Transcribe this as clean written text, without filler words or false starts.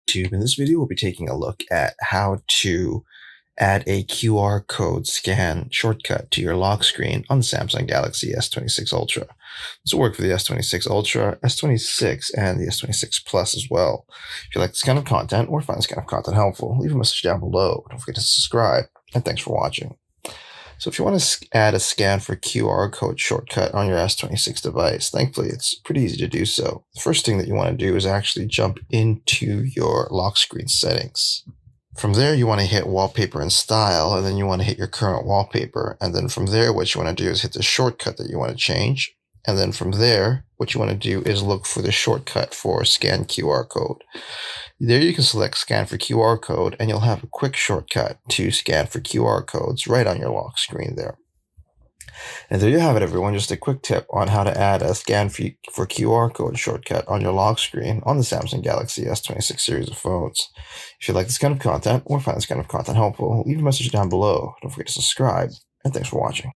YouTube. In this video, we'll be taking a look at how to add a QR code scan shortcut to your lock screen on the Samsung Galaxy S26 Ultra. This will work for the S26 Ultra, S26, and the S26 Plus as well. If you like this kind of content or find this kind of content helpful, leave a message down below. Don't forget to subscribe, and thanks for watching. So if you want to add a scan for QR code shortcut on your S26 device, thankfully it's pretty easy to do so. The first thing that you want to do is actually jump into your lock screen settings. From there, you want to hit wallpaper and style, and then you want to hit your current wallpaper. And then from there, what you want to do is hit the shortcut that you want to change. And then from there, what you want to do is look for the shortcut for scan QR code. There you can select scan for QR code, and you'll have a quick shortcut to scan for QR codes right on your lock screen there. And there you have it, everyone. Just a quick tip on how to add a scan for QR code shortcut on your lock screen on the Samsung Galaxy S26 series of phones. If you like this kind of content or find this kind of content helpful, leave a message down below. Don't forget to subscribe, and thanks for watching.